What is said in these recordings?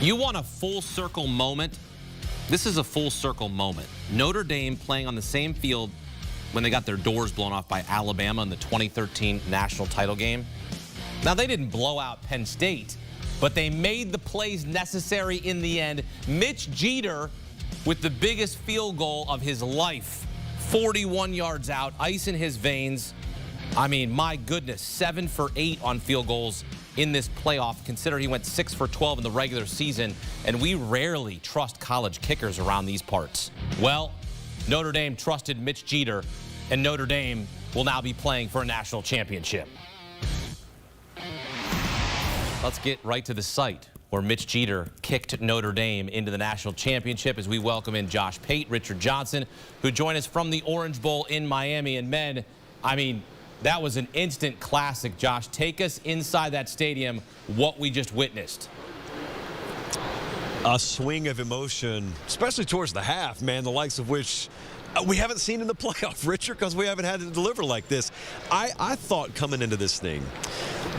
You want a full circle moment? This is a full circle moment. Notre Dame playing on the same field when they got their doors blown off by Alabama in the 2013 national title game. Now, they didn't blow out Penn State, but they made the plays necessary in the end. Mitch Jeter with the biggest field goal of his life, 41 yards out, ice in his veins. I mean, my goodness, 7 for 8 on field goals in this playoff. Consider he went 6 for 12 in the regular season, and we rarely trust college kickers around these parts. Well, Notre Dame trusted Mitch Jeter, and Notre Dame will now be playing for a national championship. Let's get right to the site where Mitch Jeter kicked Notre Dame into the national championship as we welcome in Josh Pate, Richard Johnson, who join us from the Orange Bowl in Miami. And men, I mean, that was an instant classic. Josh, take us inside that stadium, what we just witnessed. A swing of emotion, especially towards the half, man, the likes of which we haven't seen in the playoff, Richard, because we haven't had to deliver like this. I thought coming into this thing,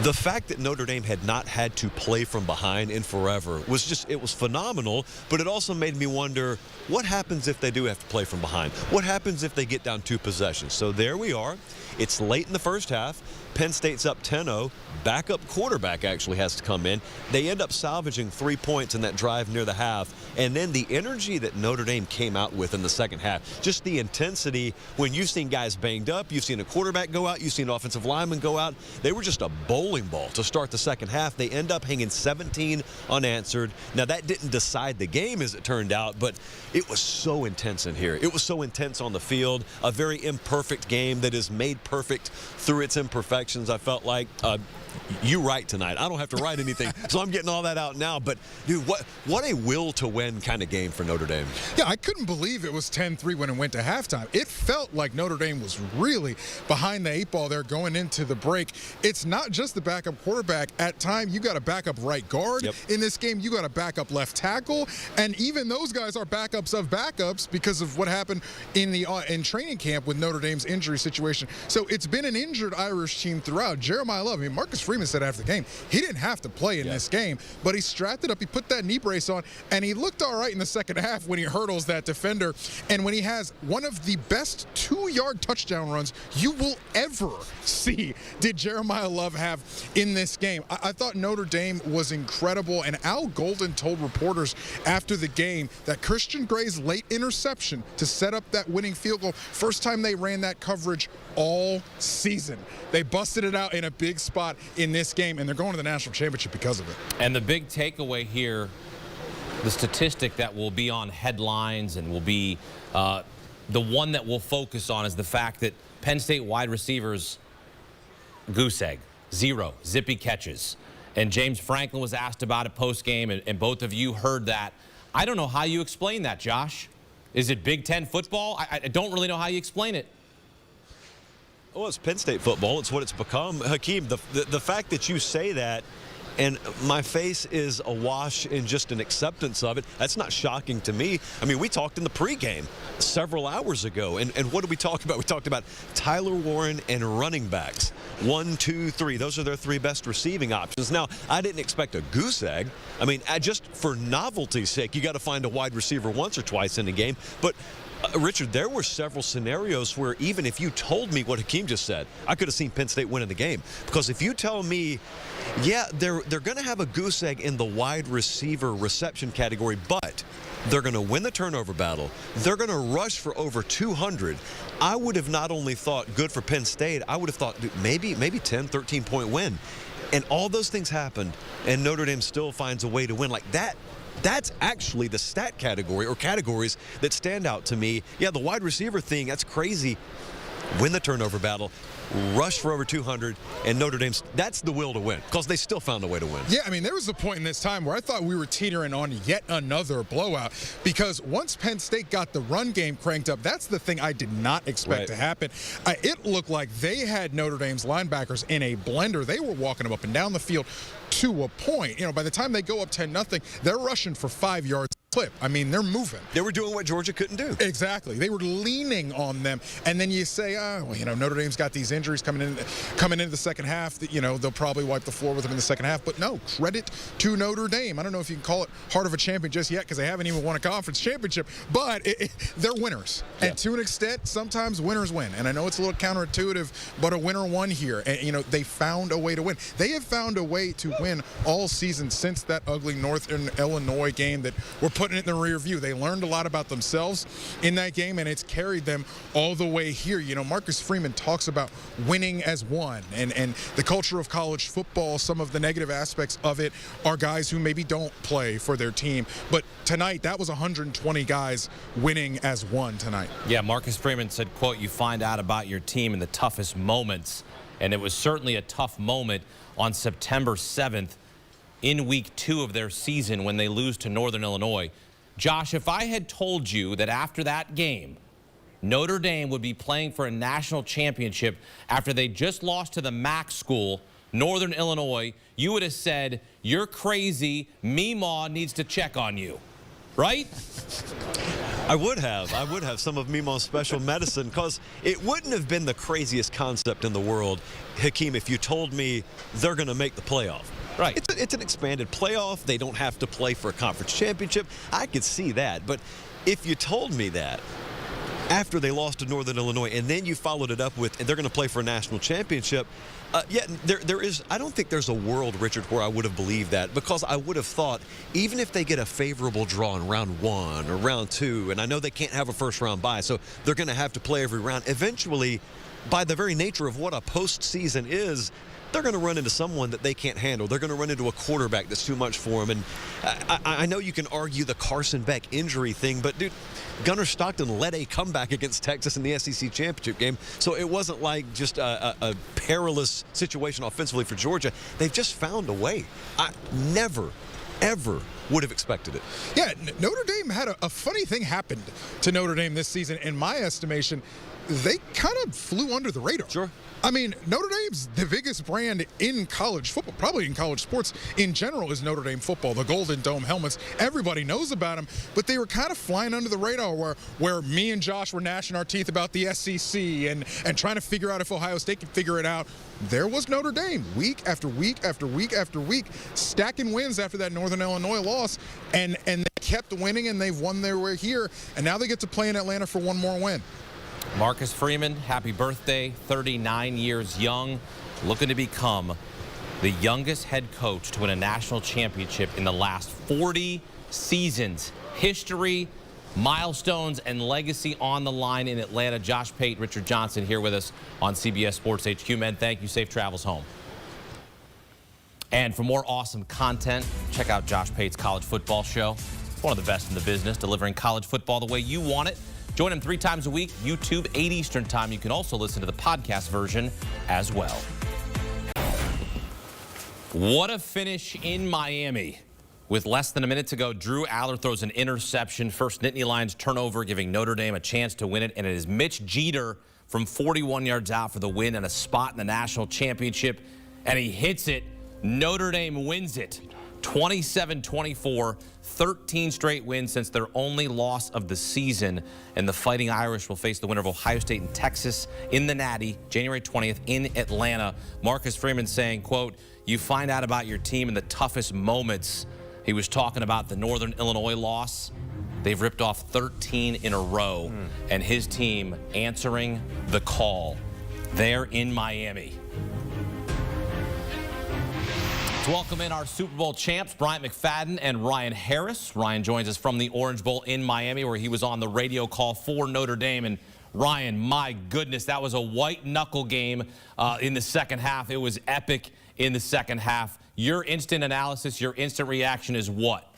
the fact that Notre Dame had not had to play from behind in forever was just, it was phenomenal, but it also made me wonder, what happens if they do have to play from behind? What happens if they get down 2 possessions? So there we are. It's late in the first half. Penn State's up 10-0. Backup quarterback actually has to come in. They end up salvaging 3 points in that drive near the half. And then the energy that Notre Dame came out with in the second half, just the intensity. When you've seen guys banged up, you've seen a quarterback go out, you've seen offensive linemen go out. They were just a bowling ball to start the second half. They end up hanging 17 unanswered. Now, that didn't decide the game as it turned out, but it was so intense in here. It was so intense on the field. A very imperfect game that is made perfect through its imperfections. I felt like you write tonight. I don't have to write anything, so I'm getting all that out now. But, dude, what a will-to-win kind of game for Notre Dame. Yeah, I couldn't believe it was 10-3 when it went to halftime. It felt like Notre Dame was really behind the 8 ball there going into the break. It's not just the backup quarterback. At times, you got a backup right guard. Yep. In this game, you got a backup left tackle. And even those guys are backups of backups because of what happened in training camp with Notre Dame's injury situation. So it's been an injured Irish team throughout. Jeremiah Love, I mean, Marcus Freeman said after the game, he didn't have to play in this game, but he strapped it up, he put that knee brace on, and he looked all right in the second half when he hurdles that defender, and when he has one of the best 2-yard touchdown runs you will ever see did Jeremiah Love have in this game. I thought Notre Dame was incredible, and Al Golden told reporters after the game that Christian Gray's late interception to set up that winning field goal, first time they ran that coverage all season. They busted it out in a big spot in this game, and they're going to the national championship because of it. And the big takeaway here, the statistic that will be on headlines and will be the one that we'll focus on, is the fact that Penn State wide receivers, goose egg, 0, zippy catches. And James Franklin was asked about it post-game, and both of you heard that. I don't know how you explain that, Josh. Is it Big Ten football? I don't really know how you explain it. Well, it's Penn State football. It's what it's become. Hakeem, the fact that you say that, and my face is awash in just an acceptance of it, that's not shocking to me. I mean, we talked in the pregame several hours ago, and what did we talk about? We talked about Tyler Warren and running backs. 1, 2, 3. Those are their 3 best receiving options. Now, I didn't expect a goose egg. I mean, just for novelty's sake, you got to find a wide receiver once or twice in a game. But Richard, there were several scenarios where even if you told me what Hakeem just said, I could have seen Penn State winning the game. Because if you tell me, yeah, they're going to have a goose egg in the wide receiver reception category, but they're going to win the turnover battle, they're going to rush for over 200, I would have not only thought good for Penn State, I would have thought, dude, maybe 10, 13-point win. And all those things happened, and Notre Dame still finds a way to win like that. That's actually the stat category or categories that stand out to me. Yeah, the wide receiver thing, that's crazy. Win the turnover battle, rush for over 200, and Notre Dame's, that's the will to win, because they still found a way to win. Yeah, I mean, there was a point in this time where I thought we were teetering on yet another blowout, because once Penn State got the run game cranked up, that's the thing I did not expect to happen. It looked like they had Notre Dame's linebackers in a blender. They were walking them up and down the field to a point. You know, by the time they go up 10-0, they're rushing for 5 yards clip. I mean, they're moving. They were doing what Georgia couldn't do. Exactly. They were leaning on them. And then you say, well, Notre Dame's got these injuries coming into the second half that, they'll probably wipe the floor with them in the second half. But no, credit to Notre Dame. I don't know if you can call it heart of a champion just yet because they haven't even won a conference championship, but they're winners. Yeah. And to an extent, sometimes winners win. And I know it's a little counterintuitive, but a winner won here. And, they found a way to win. They have found a way to win all season since that ugly Northern Illinois game that we're putting it in the rear view. They learned a lot about themselves in that game, and it's carried them all the way here. Marcus Freeman talks about winning as one, and the culture of college football, some of the negative aspects of it are guys who maybe don't play for their team. But tonight, that was 120 guys winning as one tonight. Yeah, Marcus Freeman said, quote, "You find out about your team in the toughest moments." And it was certainly a tough moment on September 7th in week 2 of their season when they lose to Northern Illinois. Josh, if I had told you that after that game, Notre Dame would be playing for a national championship after they just lost to the MAC school, Northern Illinois, you would have said, "You're crazy. Meemaw needs to check on you." Right? I would have some of Meemaw's special medicine, because it wouldn't have been the craziest concept in the world, Hakeem, if you told me they're going to make the playoff. Right. It's an expanded playoff. They don't have to play for a conference championship. I could see that. But if you told me that after they lost to Northern Illinois and then you followed it up with, and they're going to play for a national championship, I don't think there's a world, Richard, where I would have believed that, because I would have thought even if they get a favorable draw in round 1 or round 2, and I know they can't have a first-round bye, so they're going to have to play every round, eventually, by the very nature of what a postseason is, they're going to run into someone that they can't handle. They're going to run into a quarterback that's too much for them. And I know you can argue the Carson Beck injury thing, but, dude, Gunnar Stockton led a comeback against Texas in the SEC championship game, so it wasn't like just a perilous situation offensively for Georgia. They've just found a way. I never, ever would have expected it. Yeah, Notre Dame had a funny thing happened to Notre Dame this season. In my estimation, they kind of flew under the radar. Sure. I mean, Notre Dame's the biggest brand in college football, probably in college sports in general, is Notre Dame football. The Golden Dome helmets, everybody knows about them, but they were kind of flying under the radar where me and Josh were gnashing our teeth about the SEC and trying to figure out if Ohio State could figure it out. There was Notre Dame week after week after week after week, stacking wins after that Northern Illinois loss, and they kept winning, and they've won their way here, and now they get to play in Atlanta for one more win. Marcus Freeman, happy birthday, 39 years young, looking to become the youngest head coach to win a national championship in the last 40 seasons. History, milestones, and legacy on the line in Atlanta. Josh Pate, Richard Johnson here with us on CBS Sports HQ. Men, thank you. Safe travels home. And for more awesome content, check out Josh Pate's College Football Show. It's one of the best in the business, delivering college football the way you want it. Join him 3 times a week, YouTube, 8 Eastern time. You can also listen to the podcast version as well. What a finish in Miami. With less than a minute to go, Drew Aller throws an interception. First Nittany Lions turnover, giving Notre Dame a chance to win it. And it is Mitch Jeter from 41 yards out for the win and a spot in the national championship. And he hits it. Notre Dame wins it. 27-24, 13 straight wins since their only loss of the season. And the Fighting Irish will face the winner of Ohio State and Texas in the Natty, January 20th in Atlanta. Marcus Freeman saying, quote, "You find out about your team in the toughest moments." He was talking about the Northern Illinois loss. They've ripped off 13 in a row, and his team answering the call there in Miami. To welcome in our Super Bowl champs, Bryant McFadden and Ryan Harris. Ryan joins us from the Orange Bowl in Miami, where he was on the radio call for Notre Dame. And Ryan, my goodness, that was a white knuckle game in the second half. It was epic in the second half. Your instant analysis, your instant reaction is what?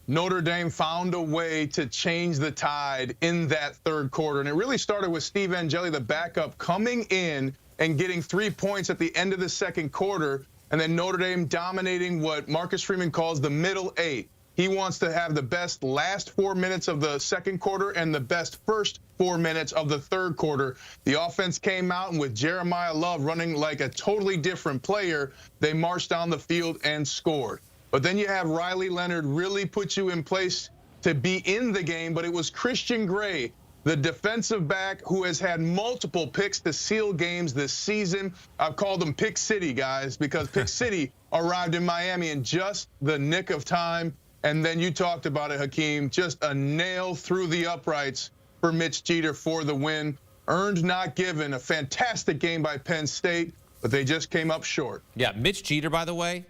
Notre Dame found a way to change the tide in that third quarter. And it really started with Steve Angeli, the backup, coming in and getting 3 points at the end of the second quarter. And then Notre Dame dominating what Marcus Freeman calls the middle 8. He wants to have the best last 4 minutes of the second quarter and the best first 4 minutes of the third quarter. The offense came out, and with Jeremiah Love running like a totally different player, they marched down the field and scored. But then you have Riley Leonard really put you in place to be in the game. But it was Christian Gray, the defensive back, who has had multiple picks to seal games this season. I've called him Pick City, guys, because Pick City arrived in Miami in just the nick of time. And then you talked about it, Hakeem, just a nail through the uprights for Mitch Jeter for the win. Earned, not given. A fantastic game by Penn State, but they just came up short. Yeah, Mitch Jeter, by the way,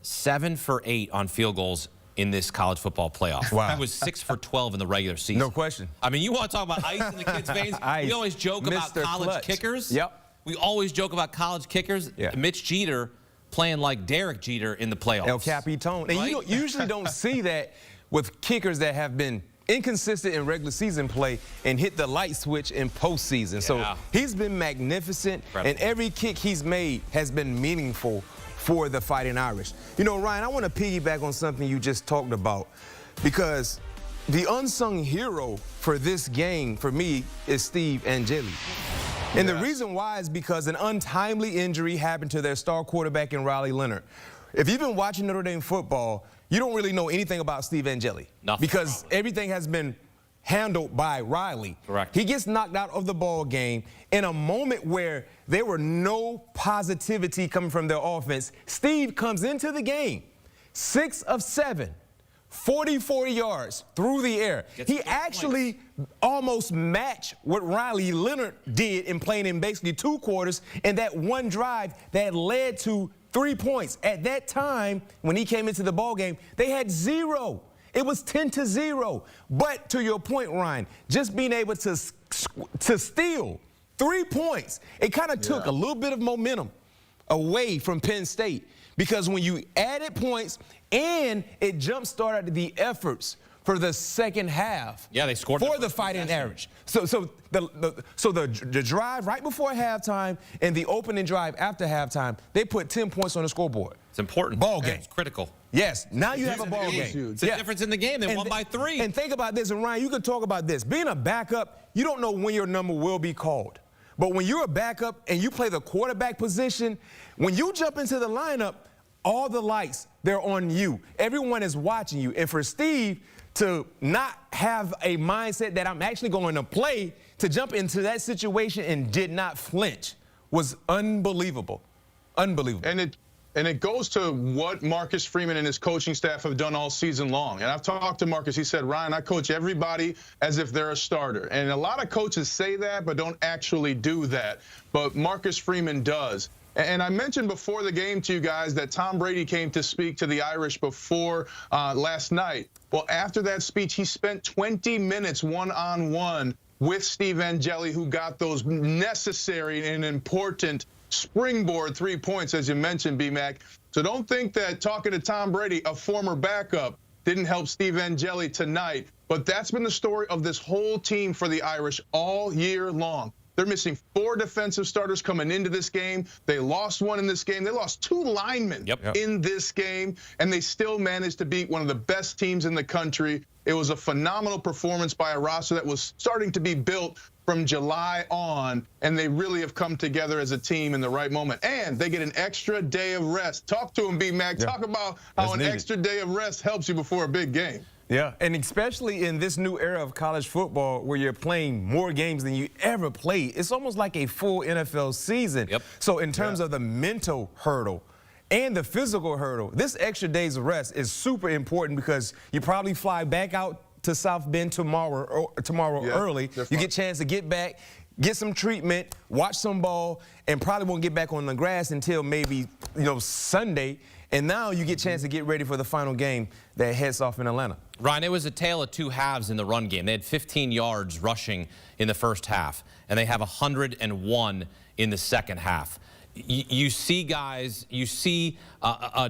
7 for 8 on field goals in this college football playoff. Wow. He was 6 for 12 in the regular season. No question. I mean, you want to talk about ice in the kids' veins? We always joke about Mr. college Clutch. kickers. Yep. We always joke about college kickers. Yeah. Mitch Jeter playing like Derek Jeter in the playoffs. El Capitone. And you usually don't see that with kickers that have been inconsistent in regular season play and hit the light switch in postseason. Yeah. So he's been magnificent, and every kick he's made has been meaningful for the Fighting Irish. You know, Ryan, I want to piggyback on something you just talked about, because the unsung hero for this game, for me, is Steve Angeli. And the reason why is because an untimely injury happened to their star quarterback in Riley Leonard. If you've been watching Notre Dame football, you don't really know anything about Steve Angeli. Nothing. Because everything has been handled by Riley. Correct. He gets knocked out of the ball game in a moment where there were no positivity coming from their offense. Steve comes into the game, 6 of 7, 44 yards through the air. He actually almost matched what Riley Leonard did in playing in basically 2 quarters in that one drive that led to 3 points. At that time, when he came into the ball game, they had 0. It was 10-0. But to your point, Ryan, just being able to steal 3 points, it kind of took a little bit of momentum away from Penn State, because when you added points and it jump-started the efforts for the second half. Yeah, they scored for the Fighting Irish. So the drive right before halftime and the opening drive after halftime, they put 10 points on the scoreboard. It's important. Ball game. It's critical. Yes, now you have a ball game. It's a difference in the game. They won by 3. And think about this, and Ryan, you can talk about this. Being a backup, you don't know when your number will be called. But when you're a backup and you play the quarterback position, when you jump into the lineup, all the lights, they're on you. Everyone is watching you. And for Steve to not have a mindset that I'm actually going to play, to jump into that situation and did not flinch, was unbelievable. Unbelievable. And it goes to what Marcus Freeman and his coaching staff have done all season long. And I've talked to Marcus. He said, Ryan, I coach everybody as if they're a starter. And a lot of coaches say that but don't actually do that. But Marcus Freeman does. And I mentioned before the game to you guys that Tom Brady came to speak to the Irish before last night. Well, after that speech, he spent 20 minutes one-on-one with Steve Angeli, who got those necessary and important springboard 3 points, as you mentioned, B-Mac. So don't think that talking to Tom Brady, a former backup, didn't help Steve Angeli tonight. But that's been the story of this whole team for the Irish all year long. They're missing 4 defensive starters coming into this game. They lost 1 in this game. They lost 2 linemen in this game, and they still managed to beat one of the best teams in the country. It was a phenomenal performance by a roster that was starting to be built from July on, and they really have come together as a team in the right moment. And they get an extra day of rest. Talk to him, B-Mac. Talk about how an extra day of rest helps you before a big game. Yeah, and especially in this new era of college football where you're playing more games than you ever played, it's almost like a full NFL season. So in terms of the mental hurdle and the physical hurdle, this extra days of rest is super important, because you probably fly back out to South Bend tomorrow early. You get a chance to get back, get some treatment, watch some ball, and probably won't get back on the grass until maybe, Sunday. And now you get a chance to get ready for the final game that heads off in Atlanta. Ryan, it was a tale of 2 halves in the run game. They had 15 yards rushing in the first half, and they have 101 in the second half. You see guys,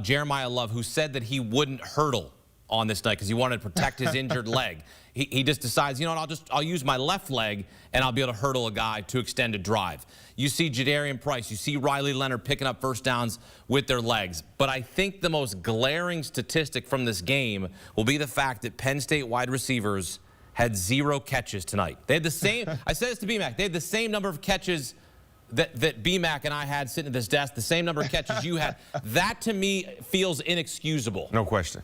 Jeremiah Love, who said that he wouldn't hurdle on this night because he wanted to protect his injured leg. He just decides, you know what, I'll use my left leg and I'll be able to hurdle a guy to extend a drive. You see Jadarian Price, you see Riley Leonard picking up first downs with their legs. But I think the most glaring statistic from this game will be the fact that Penn State wide receivers had 0 catches tonight. They had the same, I said this to BMAC, they had the same number of catches that BMAC and I had sitting at this desk, the same number of catches you had, that to me feels inexcusable. No question.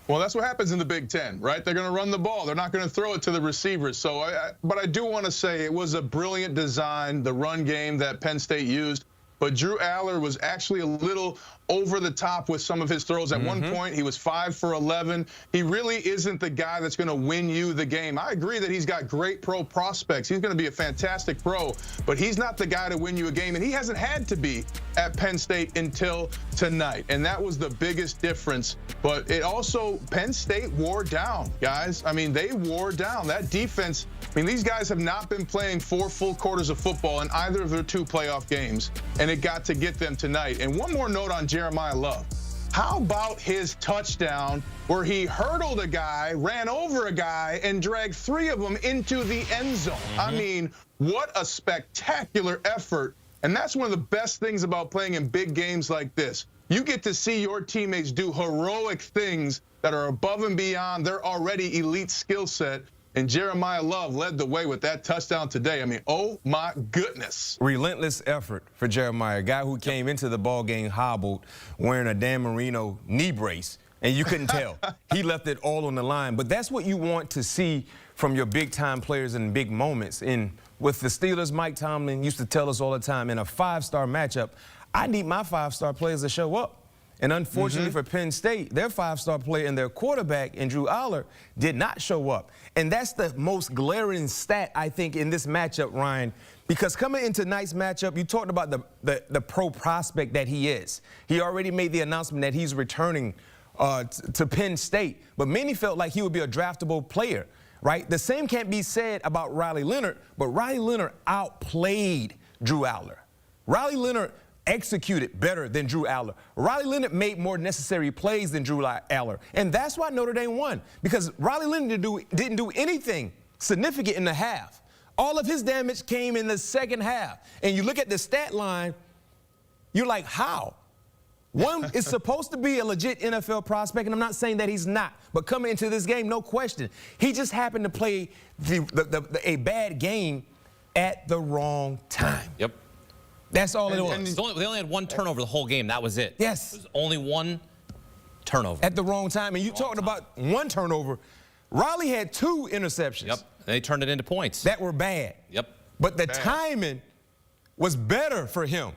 Well, that's what happens in the Big Ten, right? They're going to run the ball. They're not going to throw it to the receivers. So, but I do want to say it was a brilliant design, the run game that Penn State used. But Drew Aller was actually a little over the top with some of his throws. At one point, he was 5 for 11. He really isn't the guy that's going to win you the game. I agree that he's got great pro prospects. He's going to be a fantastic pro, but he's not the guy to win you a game, and he hasn't had to be at Penn State until tonight, and that was the biggest difference. But it also, Penn State wore down, guys. I mean, they wore down. That defense, I mean, these guys have not been playing 4 full quarters of football in either of their 2 playoff games, and it got to get them tonight. And one more note on Jeremiah Love. How about his touchdown where he hurdled a guy, ran over a guy, and dragged 3 of them into the end zone? I mean, what a spectacular effort. And that's one of the best things about playing in big games like this. You get to see your teammates do heroic things that are above and beyond their already elite skill set. And Jeremiah Love led the way with that touchdown today. I mean, oh, my goodness. Relentless effort for Jeremiah, a guy who came into the ball game hobbled, wearing a Dan Marino knee brace, and you couldn't tell. He left it all on the line. But that's what you want to see from your big-time players in big moments. And with the Steelers, Mike Tomlin used to tell us all the time, in a 5-star matchup, I need my 5-star players to show up. And unfortunately for Penn State, their 5-star player and their quarterback, Drew Aller, did not show up. And that's the most glaring stat, I think, in this matchup, Ryan, because coming into tonight's matchup, you talked about the pro prospect that he is. He already made the announcement that he's returning to Penn State, but many felt like he would be a draftable player, right? The same can't be said about Riley Leonard, but Riley Leonard outplayed Drew Aller. Riley Leonard executed better than Drew Aller. Riley Leonard made more necessary plays than Drew Aller. And that's why Notre Dame won, because Riley Leonard didn't do anything significant in the half. All of his damage came in the second half. And you look at the stat line, you're like, how? One is supposed to be a legit NFL prospect, and I'm not saying that he's not. But coming into this game, no question, he just happened to play a bad game at the wrong time. Yep. That's all it was. They only had 1 turnover the whole game. That was it. Yes. It was only 1 turnover. At the wrong time. And you talked about 1 turnover. Riley had 2 interceptions. Yep. They turned it into points. That were bad. Yep. But the timing was better for him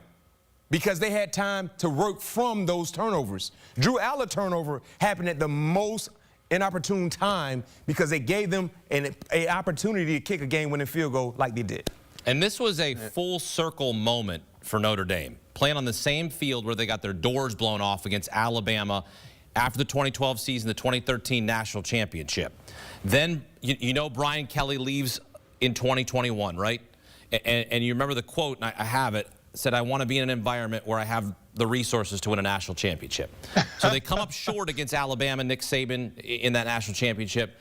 because they had time to work from those turnovers. Drew Aller turnover happened at the most inopportune time because they gave them an opportunity to kick a game-winning field goal like they did. And this was a full circle moment for Notre Dame, playing on the same field where they got their doors blown off against Alabama after the 2012 season, the 2013 national championship. Then, you know, Brian Kelly leaves in 2021, right? And you remember the quote, and I have it, said, I want to be in an environment where I have the resources to win a national championship. So they come up short against Alabama, Nick Saban in that national championship.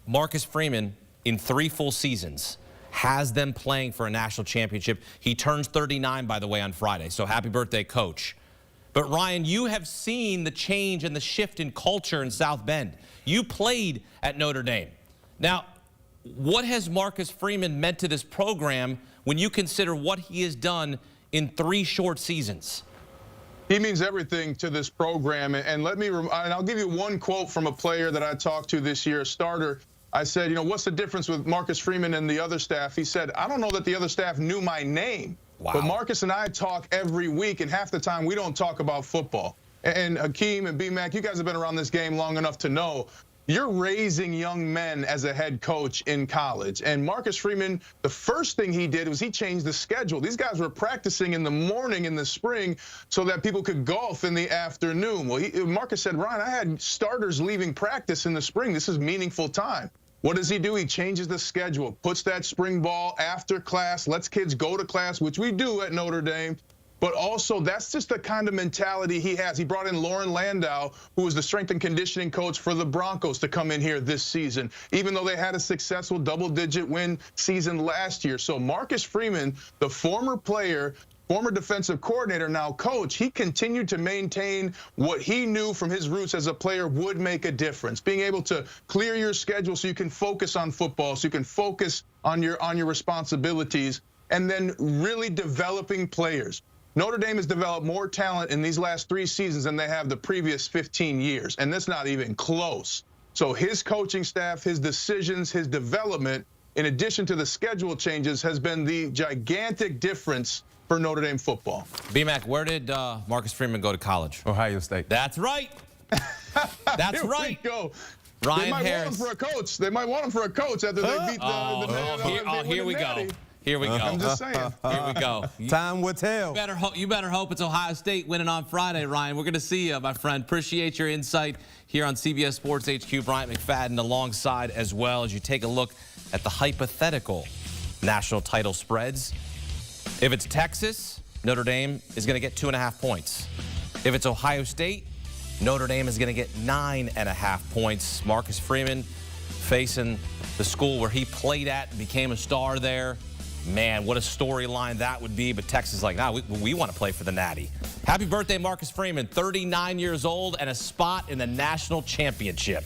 Marcus Freeman, in 3 full seasons, has them playing for a national championship. He turns 39, by the way, on Friday, so happy birthday, Coach. But, Ryan, you have seen the change and the shift in culture in South Bend. You played at Notre Dame. Now, what has Marcus Freeman meant to this program when you consider what he has done in 3 short seasons? He means everything to this program. And I'll give you one quote from a player that I talked to this year, a starter. I said, you know, what's the difference with Marcus Freeman and the other staff? He said, I don't know that the other staff knew my name. Wow. But Marcus and I talk every week, and half the time we don't talk about football. And Hakeem and BMAC, you guys have been around this game long enough to know you're raising young men as a head coach in college. And Marcus Freeman, the first thing he did was he changed the schedule. These guys were practicing in the morning in the spring so that people could golf in the afternoon. Well, Marcus said, Ryan, I had starters leaving practice in the spring. This is meaningful time. What does he do? He changes the schedule, puts that spring ball after class, lets kids go to class, which we do at Notre Dame. But also, that's just the kind of mentality he has. He brought in Lauren Landau, who was the strength and conditioning coach for the Broncos, to come in here this season, even though they had a successful double-digit win season last year. So Marcus Freeman, the former player, former defensive coordinator, now coach, he continued to maintain what he knew from his roots as a player would make a difference. Being able to clear your schedule so you can focus on football, so you can focus on your responsibilities. and then really developing players. Notre Dame has developed more talent in these last 3 seasons than they have the previous 15 years, and that's not even close. So his coaching staff, his decisions, his development, in addition to the schedule changes, has been the gigantic difference for Notre Dame football. B-Mac, where did Marcus Freeman go to college? Ohio State. That's right. That's right. We go. Ryan they might Harris. Want him for a coach. They might want him for a coach after they beat the Here we go. Here we go. I'm just saying. Here we go. Time will tell. You better hope it's Ohio State winning on Friday, Ryan. We're going to see you, my friend. Appreciate your insight here on CBS Sports HQ. Bryant McFadden alongside as well as you take a look at the hypothetical national title spreads. If it's Texas, Notre Dame is going to get 2.5 points. If it's Ohio State, Notre Dame is going to get 9.5 points. Marcus Freeman facing the school where he played at and became a star there. Man, what a storyline that would be. But Texas is like, nah, we want to play for the Natty. Happy birthday, Marcus Freeman, 39 years old and a spot in the national championship.